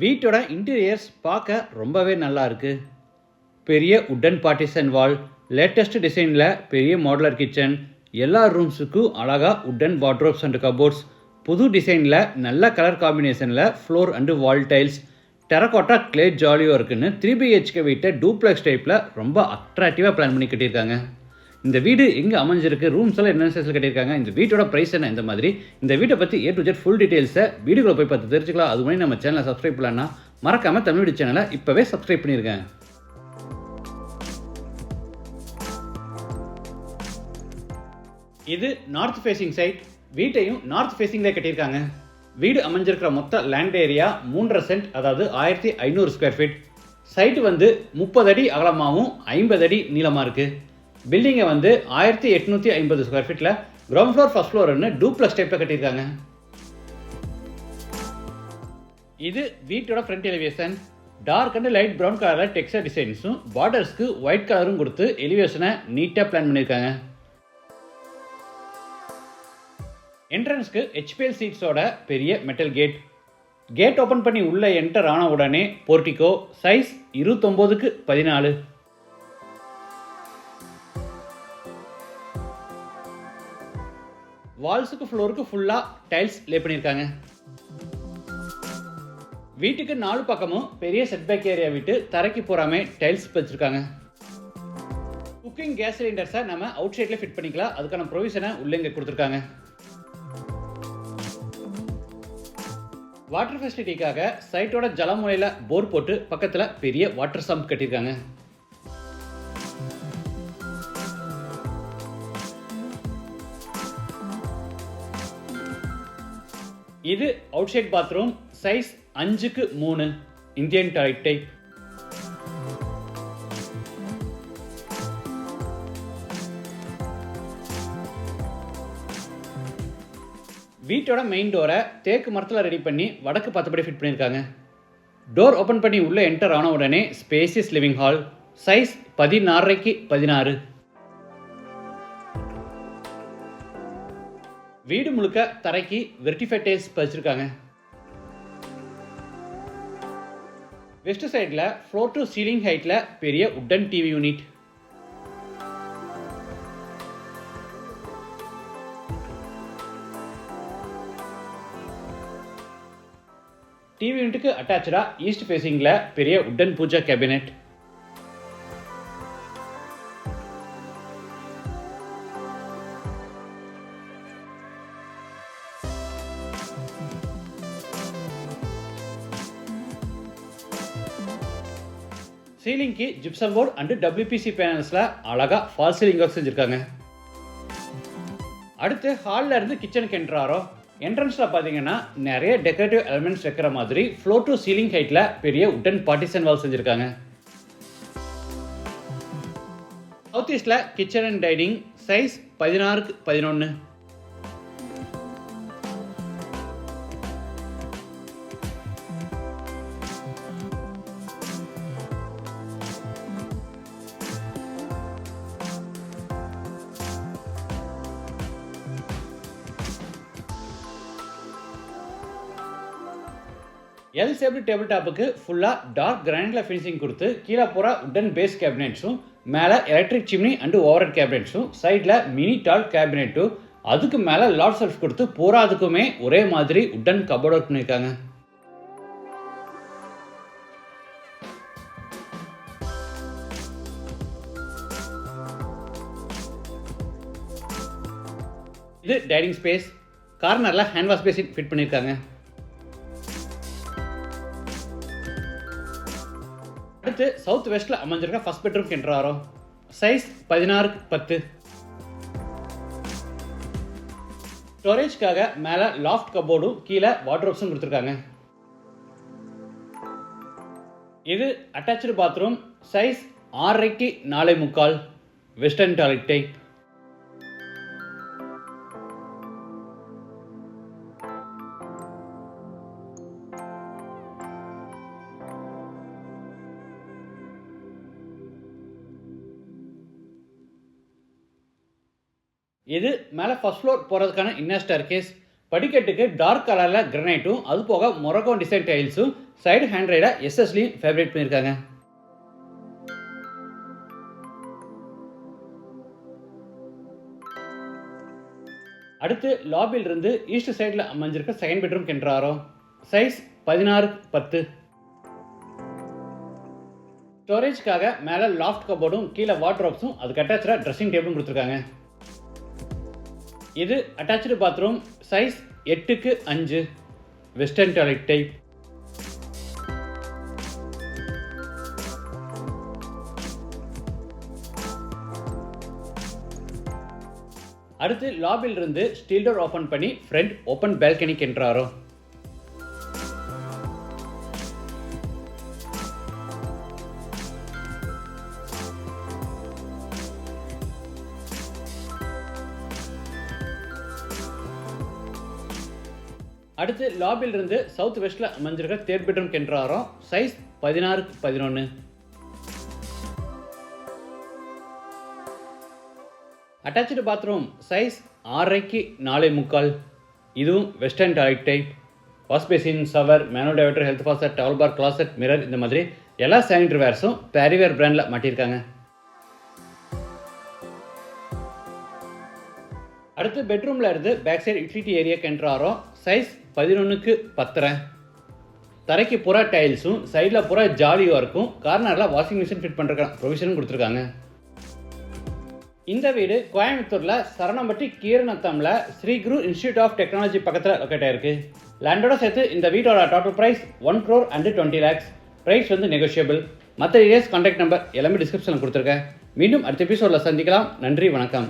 வீட்டோட இன்டீரியர்ஸ் பார்க்க ரொம்பவே நல்லா இருக்கு. பெரிய உட்டன் பார்ட்டிஷன் வால், லேட்டஸ்ட் டிசைனில் பெரிய மாடுலர் கிச்சன், எல்லா ரூம்ஸுக்கும் அழகா உட்டன் வார்ட்ரோப்ஸ் அண்ட் கபோர்ட்ஸ், புது டிசைனில் நல்ல கலர் காம்பினேஷனில் floor and wall tiles, terracotta clay ஜாலியாக இருக்குன்னு 3BHK வீட்டை டூப்ளெக்ஸ் டைப்பில் ரொம்ப அட்ராக்டிவாக பிளான் பண்ணி கட்டியிருக்காங்க. இந்த வீடு எங்கே அமைஞ்சிருக்கு, ரூம்ஸ் எல்லாம் என்ன சைஸில் கட்டியிருக்காங்க, இந்த வீட்டோட ப்ரைஸ் என்ன, இந்த மாதிரி இந்த வீட்டை பற்றி A to Z ஃபுல் டீட்டெயில்ஸை வீடியோவில் போய் பார்த்து தெரிஞ்சுக்கலாம். அது மாதிரி நம்ம சேனலை சப்ஸ்கிரைப் பண்ணலன்னா மறக்காமல் தமிழ் வீடு சேனலை இப்போவே சப்ஸ்கிரைப் பண்ணியிருக்கேன். இது நார்த் ஃபேசிங் சைட். வீட்டையும் நார்த் ஃபேசிங்கில் கட்டியிருக்காங்க. வீடு அமைஞ்சிருக்கிற மொத்த லேண்ட் ஏரியா 3.5 சென்ட், அதாவது 1500 ஸ்கொயர் ஃபீட். சைட்டு 30 அடி அகலமாகவும் 50 அடி நீளமாக இருக்குது. பில்டிங்கை 1850 ஸ்கொயர் ஃபீட்டில் கிரவுண்ட் ஃப்ளோர் ஃபர்ஸ்ட் ஃப்ளோர்னு டூப்ளெக்ஸ் டைப்பில் கட்டியிருக்காங்க. இது வீட்டோட front elevation. Dark and light brown கலரில் டெக்ஸ்டர் டிசைன்ஸும் பார்டர்ஸ்க்கு ஒயிட் கலரும் கொடுத்து எலிவேஷனை நீட்டாக பிளான் பண்ணியிருக்காங்க. என்ட்ரன்ஸ்க்கு HPL சீட்ஸோட பெரிய மெட்டல் கேட். கேட் ஓப்பன் பண்ணி உள்ள என்டர் ஆன உடனே போர்டிகோ, சைஸ் 29x14. வால்ஸுக்கு ஃப்ளோருக்கு ஃபுல்லாக டைல்ஸ் லே பண்ணியிருக்காங்க. வீட்டுக்கு 4 பக்கமும் பெரிய செட்பேக் ஏரியா விட்டு தரைக்கு போறாமே டைல்ஸ் வச்சிருக்காங்க. குக்கிங் கேஸ் சிலிண்டர்ஸை நம்ம அவுட் சைட்ல ஃபிட் பண்ணிக்கலாம். அதுக்கான ப்ரொவிஷனை உள்ள இங்கே கொடுத்துருக்காங்க. வாட்டர் ஃபெசிலிட்டிக்காக சைட்டோட ஜலமுறையில் போர் போட்டு பக்கத்தில் பெரிய வாட்டர் சம்ப் கட்டியிருக்காங்க. இது outside bathroom, size 5x3 Indian toilet type. வீட்டோட மெயின் டோரை தேக்கு மரத்தில் ரெடி பண்ணி வடக்கு பார்த்தபடி ஃபிட் பண்ணியிருக்காங்க. டோர் ஓப்பன் பண்ணி உள்ளே என்டர் ஆன உடனே spacious living hall, size 16x16. வீடு முழுக்க தரைக்கு வெர்டிஃபைட் டைல்ஸ் பதிச்சிருக்காங்க. வெஸ்ட் சைடில் ஃப்ளோர் டு சீலிங் ஹைட்டில் பெரிய உட்டன் டிவி யூனிட். டிவி யூனிட்டுக்கு அட்டாச்சா ஈஸ்ட் ஃபேசிங்கில் பெரிய உட்டன் பூஜா கேபினெட். சீலிங்க்கு ஜிப்சம் போர்டு அண்ட் WPC பேனல்ஸில் அழகா ஃபால் சீலிங் ஒர்க் செஞ்சுருக்காங்க. அடுத்து ஹாலில் இருந்து கிச்சனுக்கு என்ட்ராரோ என்ட்ரன்ஸில் பார்த்தீங்கன்னா நிறைய டெக்கரேட்டிவ் எலிமெண்ட்ஸ் வைக்கிற மாதிரி ஃப்ளோர் டு சீலிங் ஹைட்டில் பெரிய உட்டன் பார்ட்டிஷன் வால் செஞ்சுருக்காங்க. சவுத் ஈஸ்டில் kitchen and dining, size 16x11. L shaped table டாப்புக்கு ஃபுல்லாக டார்க் கிரானைட்டில் ஃபினிஷிங் கொடுத்து கீழே போகிற உட்டன் பேஸ் கேபினெட்ஸும், மேலே electric chimney and overhead கேபினெட்ஸும், சைடில் மினி டால் கேபினெட்டும், அதுக்கு மேலே லாட் ஷெல்ஃப் கொடுத்து போராதுக்குமே ஒரே மாதிரி உட்டன் கபோர்ட் ஒர்க் பண்ணியிருக்காங்க. இது டைனிங் ஸ்பேஸ். கார்னரில் ஹேண்ட் வாஷ் பேசின் ஃபிட் பண்ணியிருக்காங்க. அடுத்து சவுத் வெஸ்ட்ல அமைஞ்சிருக்க ஃபர்ஸ்ட் பெட்ரூம் என்ட்ராரோ, சைஸ் 16x10. ஸ்டோரேஜ்க்காக மேலே லாஃப்ட் கபோர்டும் கீழே வார்ட்ரோப்ஸும் கொடுத்துருக்காங்க. இது attach bathroom, size 6x4.25 western toilet type. இது மேலே ஃபர்ஸ்ட் ஃப்ளோர் போகிறதுக்கான இன்னர் ஸ்டேர்கேஸ். படிக்கட்டுக்கு டார்க் கலரில் கிரனைட்டும் அது போக மொரகோ டிசைன் டைல்ஸும் சைடு ஹேண்ட்ரைட எஸ்எஸ்லையும் ஃபேவரேட் பண்ணியிருக்காங்க. அடுத்து லாபியிலிருந்து ஈஸ்ட் சைடில் அமைஞ்சிருக்க செகண்ட் பெட்ரூம் கென்றாரோ. Size 16x10. ஸ்டோரேஜ்க்காக மேலே லாஃப்ட் கபோர்டும் கீழே வார்ட்ரோப்ஸும் அதுக்கு அட்டாச்சாக ட்ரெஸ்ஸிங் டேபிளும் கொடுத்துருக்காங்க. இது attach bathroom. Size 8x5. Western toilet type. அடுத்து லாபியிலிருந்து ஸ்டீல் டோர் ஓப்பன் பண்ணி ஃப்ரண்ட் ஓப்பன் பால்கனிக்கு என்ட்ராரோ. அடுத்து லாபியிலிருந்து சவுத் வெஸ்ட்ல அமைஞ்சிருக்க தேர்ட் பெட்ரூம் கென்ட்ராரோ. Size 16x11. Attach bathroom. Size 6x4.25. இதுவும் western toilet type. Wash basin, shower, manual diverter, health faucet, towel bar, closet, mirror இந்த மாதிரி எல்லா சானிட்டரி வேர்ஸும் பேரிவேர் பிராண்டில் மாட்டியிருக்காங்க. அடுத்து பெட்ரூமில் இருந்து பேக் சைடு யூட்டிலிட்டி ஏரியா கென்ட்ராரோ. Size 11x10. தரைக்கு புறா டைல்ஸும் சைடில் புறா ஜாலியாக இருக்கும். கார்னரில் வாஷிங் மிஷின் ஃபிட் பண்ணுற ப்ரொவிஷனும் கொடுத்துருக்காங்க. இந்த வீடு கோயம்புத்தூரில் சரணம்பட்டி கீரநத்தமில் Sri Guru Institute of Technology பக்கத்தில் லொக்கேட் ஆயிருக்கு. லேண்டோட சேர்த்து இந்த வீட்டோட total price 1 crore and 20 lakhs. Price negotiable. மற்ற டீடைல்ஸ் கான்டாக்ட் நம்பர் எல்லாமே டிஸ்கிரிப்ஷனில் கொடுத்துருக்கேன். மீண்டும் அடுத்த எபிசோடில் சந்திக்கலாம். நன்றி, வணக்கம்.